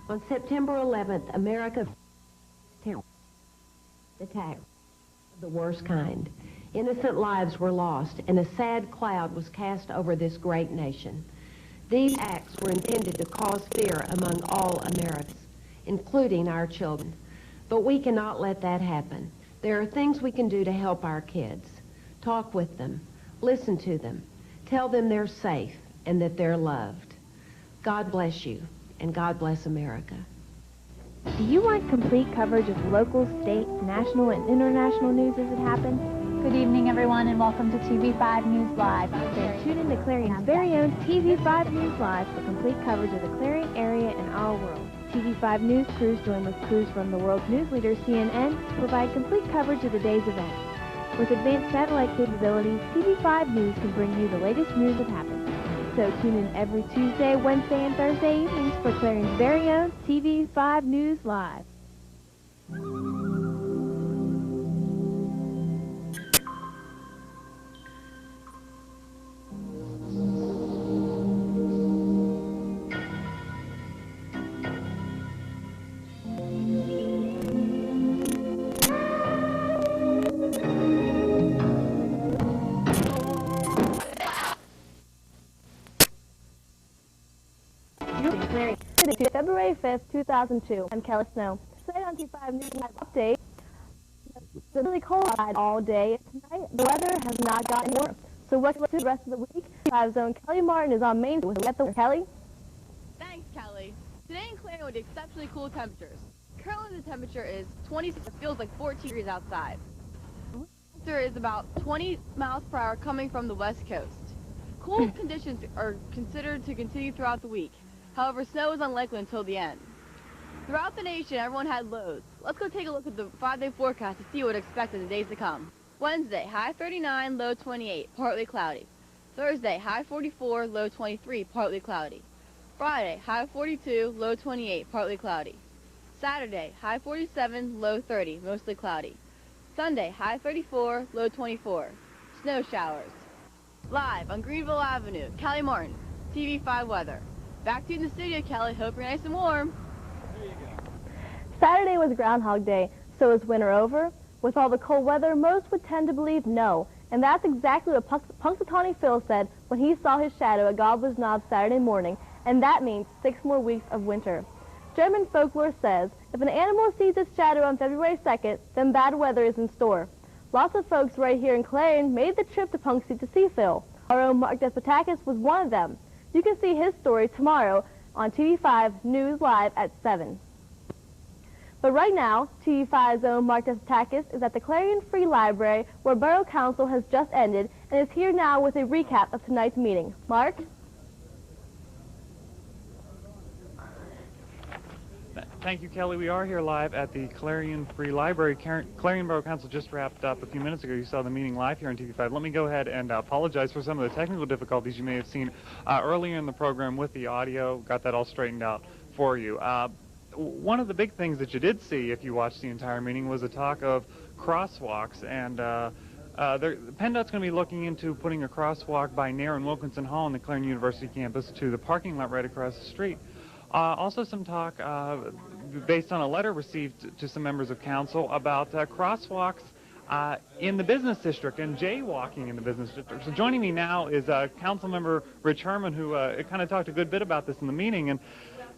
On September 11th, America attack of the worst kind. Innocent lives were lost, and a sad cloud was cast over this great nation. These acts were intended to cause fear among all Americans, including our children. But we cannot let that happen. There are things we can do to help our kids. Talk with them, listen to them, tell them they're safe and that they're loved. God bless you, and God bless America. Do you want complete coverage of local, state, national, and international news as it happens? Good evening, everyone, and welcome to TV5 News Live. Then tune in to Clarion's very own TV5 News Live for complete coverage of the Clarion area and our world. TV5 News crews join with crews from the world's news leader, CNN, to provide complete coverage of the day's events. With advanced satellite capabilities, TV5 News can bring you the latest news that happens. So tune in every Tuesday, Wednesday, and Thursday evenings for Clarion's very own TV5 News Live. February 5th, 2002. I'm Kelly Snow. Today on T5 News Live Update, it's really cold outside all day. Tonight, the weather has not gotten warm. So what's the rest of the week? T5's own Kelly Martin is on Main Street with the Kelly. Thanks, Kelly. Today in Clarion with exceptionally cool temperatures. Currently the temperature is 26. It feels like 14 degrees outside. The temperature is about 20 miles per hour coming from the west coast. Cool conditions are considered to continue throughout the week. However, snow is unlikely until the end. Throughout the nation, everyone had lows. Let's go take a look at the 5-day forecast to see what to expect in the days to come. Wednesday, high 39, low 28, partly cloudy. Thursday, high 44, low 23, partly cloudy. Friday, high 42, low 28, partly cloudy. Saturday, high 47, low 30, mostly cloudy. Sunday, high 34, low 24, snow showers. Live on Greenville Avenue, Kelly Martin, TV5 Weather. Back to you in the studio, Kelly. Hope you're nice and warm. There you go. Saturday was Groundhog Day, so is winter over? With all the cold weather, most would tend to believe no. And that's exactly what Punxsutawney Phil said when he saw his shadow at Gobbler's Knob Saturday morning, and that means 6 more weeks of winter. German folklore says, if an animal sees its shadow on February 2nd, then bad weather is in store. Lots of folks right here in Clarion made the trip to Punxsutawney to see Phil. Our own Mark Despotakis was one of them. You can see his story tomorrow on TV5 News Live at 7. But right now, TV5's own Mark Despotakis is at the Clarion Free Library, where Borough Council has just ended, and is here now with a recap of tonight's meeting. Mark? Thank you, Kelly. We are here live at the Clarion Free Library. Clarion Borough Council just wrapped up a few minutes ago. You saw the meeting live here on TV5. Let me go ahead and apologize for some of the technical difficulties you may have seen earlier in the program with the audio. Got that all straightened out for you. One of the big things that you did see if you watched the entire meeting was a talk of crosswalks, and PennDOT's going to be looking into putting a crosswalk by Nair and Wilkinson Hall on the Clarion University campus to the parking lot right across the street. Also some talk based on a letter received to some members of council about crosswalks in the business district and jaywalking in the business district. So joining me now is council member Rich Herman, who kind of talked a good bit about this in the meeting,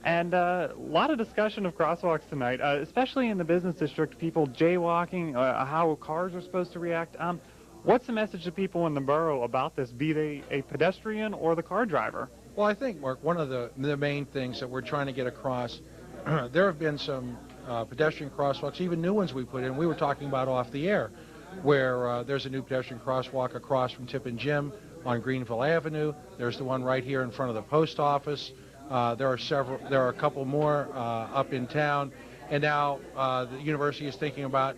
and a lot of discussion of crosswalks tonight, especially in the business district, people jaywalking, how cars are supposed to react. What's the message to people in the borough about this, be they a pedestrian or the car driver? Well, I think, Mark, one of the main things that we're trying to get across, there have been some pedestrian crosswalks, even new ones we put in. We were talking about off the air, where there's a new pedestrian crosswalk across from Tip and Jim on Greenville Avenue. There's the one right here in front of the post office. There are a couple more up in town. And now the university is thinking about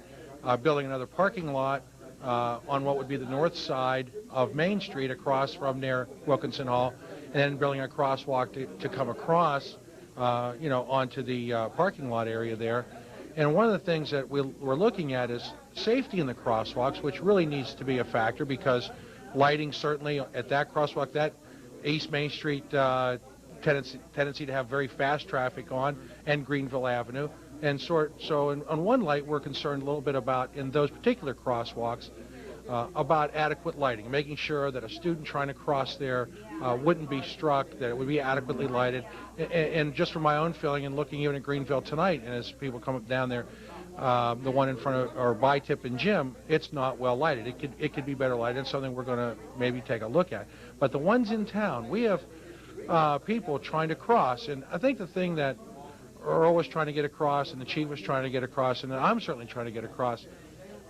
building another parking lot on what would be the north side of Main Street across from near Wilkinson Hall, and then building a crosswalk to come across, onto the parking lot area there. And one of the things that we're looking at is safety in the crosswalks, which really needs to be a factor, because lighting certainly at that crosswalk, that East Main Street tendency to have very fast traffic on, and Greenville Avenue. And so on one light, we're concerned a little bit about, in those particular crosswalks, about adequate lighting, making sure that a student trying to cross there wouldn't be struck, that it would be adequately lighted. And just from my own feeling and looking even at Greenville tonight, and as people come up down there, the one in front of, or by Tip and Jim, it's not well lighted. It could be better lighted, and something we're going to maybe take a look at. But the ones in town, we have people trying to cross, and I think the thing that Earl was trying to get across, and the chief was trying to get across, and I'm certainly trying to get across,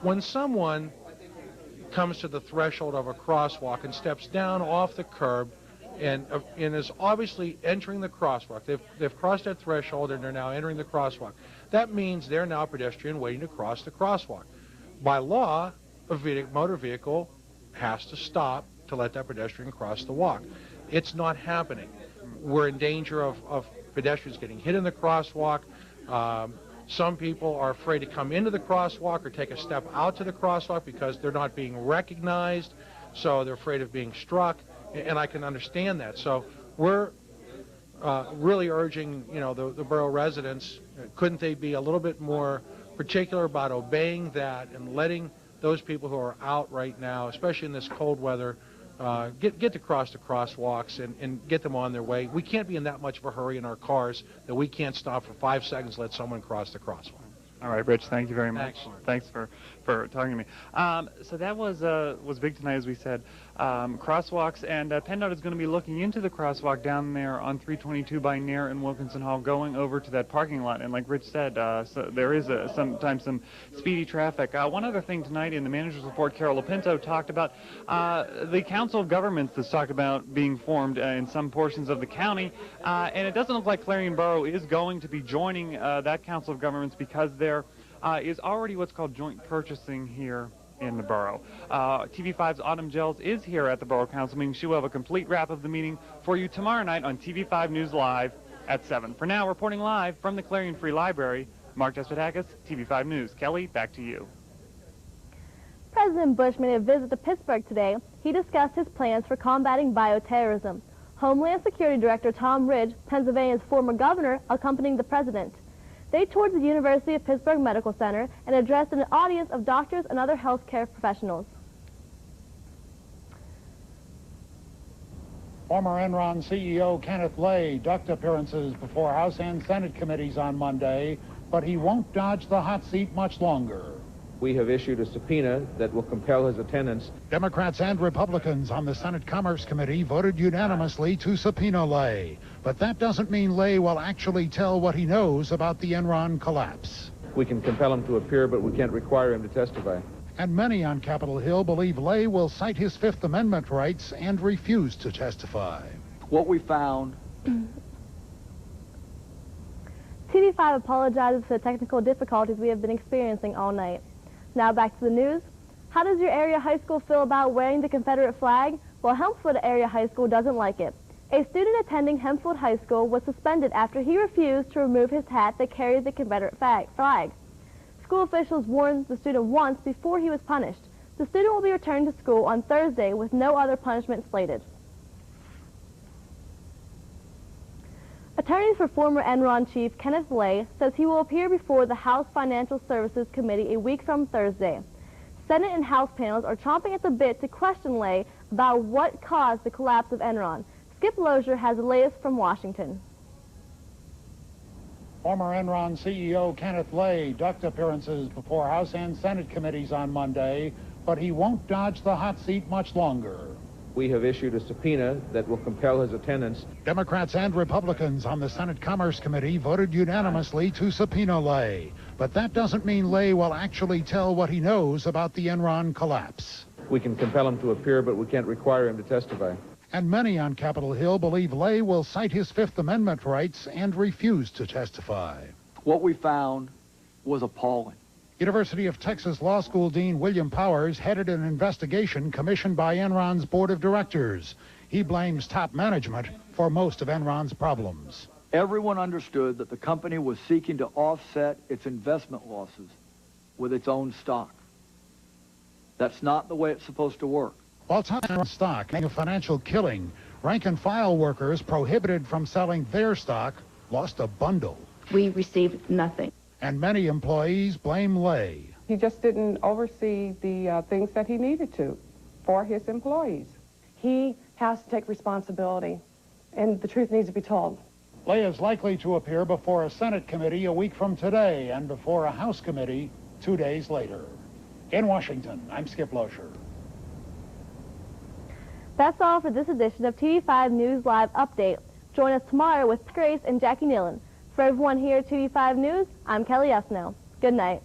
when someone comes to the threshold of a crosswalk and steps down off the curb and is obviously entering the crosswalk. They've crossed that threshold and they're now entering the crosswalk. That means they're now a pedestrian waiting to cross the crosswalk. By law, a motor vehicle has to stop to let that pedestrian cross the walk. It's not happening. We're in danger of pedestrians getting hit in the crosswalk. Some people are afraid to come into the crosswalk or take a step out to the crosswalk because they're not being recognized, so they're afraid of being struck, and I can understand that. So we're really urging, the borough residents, couldn't they be a little bit more particular about obeying that and letting those people who are out right now, especially in this cold weather, get to cross the crosswalks and get them on their way. We can't be in that much of a hurry in our cars that we can't stop for 5 seconds to let someone cross the crosswalk. All right, Rich, thank you very much. Excellent. Thanks for talking to me. So that was big tonight, as we said. Crosswalks, and PennDOT is going to be looking into the crosswalk down there on 322 by Nair and Wilkinson Hall, going over to that parking lot. And like Rich said, so there is sometimes some speedy traffic. One other thing tonight in the manager's report, Carol Lapinto talked about the Council of Governments that's talked about being formed in some portions of the county, and it doesn't look like Clarion Borough is going to be joining that Council of Governments because there is already what's called joint purchasing here in the borough. TV5's Autumn Gels is here at the Borough Council meeting. She will have a complete wrap of the meeting for you tomorrow night on TV5 News Live at 7. For now, reporting live from the Clarion Free Library, Mark Despotakis, TV5 News. Kelly, back to you. President Bush made a visit to Pittsburgh today. He discussed his plans for combating bioterrorism. Homeland Security Director Tom Ridge, Pennsylvania's former governor, accompanying the president. They toured the University of Pittsburgh Medical Center and addressed an audience of doctors and other healthcare professionals. Former Enron CEO Kenneth Lay ducked appearances before House and Senate committees on Monday, but he won't dodge the hot seat much longer. We have issued a subpoena that will compel his attendance. Democrats and Republicans on the Senate Commerce Committee voted unanimously to subpoena Lay. But that doesn't mean Lay will actually tell what he knows about the Enron collapse. We can compel him to appear, but we can't require him to testify. And many on Capitol Hill believe Lay will cite his Fifth Amendment rights and refuse to testify. What we found... TV5 apologizes for the technical difficulties we have been experiencing all night. Now back to the news. How does your area high school feel about wearing the Confederate flag? Well, Hempfield Area High School doesn't like it. A student attending Hempfield High School was suspended after he refused to remove his hat that carried the Confederate flag. School officials warned the student once before he was punished. The student will be returned to school on Thursday with no other punishment slated. Attorney for former Enron chief Kenneth Lay says he will appear before the House Financial Services Committee a week from Thursday. Senate and House panels are chomping at the bit to question Lay about what caused the collapse of Enron. Skip Lozier has the latest from Washington. Former Enron CEO Kenneth Lay ducked appearances before House and Senate committees on Monday, but he won't dodge the hot seat much longer. We have issued a subpoena that will compel his attendance. Democrats and Republicans on the Senate Commerce Committee voted unanimously to subpoena Lay. But that doesn't mean Lay will actually tell what he knows about the Enron collapse. We can compel him to appear, but we can't require him to testify. And many on Capitol Hill believe Lay will cite his Fifth Amendment rights and refuse to testify. What we found was appalling. University of Texas Law School Dean William Powers headed an investigation commissioned by Enron's board of directors. He blames top management for most of Enron's problems. Everyone understood that the company was seeking to offset its investment losses with its own stock. That's not the way it's supposed to work. While top Enron stock making a financial killing, Rank-and-file workers prohibited from selling their stock lost a bundle. We received nothing. And many employees blame Lay. He just didn't oversee the things that he needed to for his employees. He has to take responsibility, and the truth needs to be told. Lay is likely to appear before a Senate committee a week from today and before a House committee 2 days later. In Washington, I'm Skip Loescher. That's all for this edition of TV5 News Live Update. Join us tomorrow with Grace and Jackie Nealon. For everyone here at TV5 News, I'm Kelly Esno. Good night.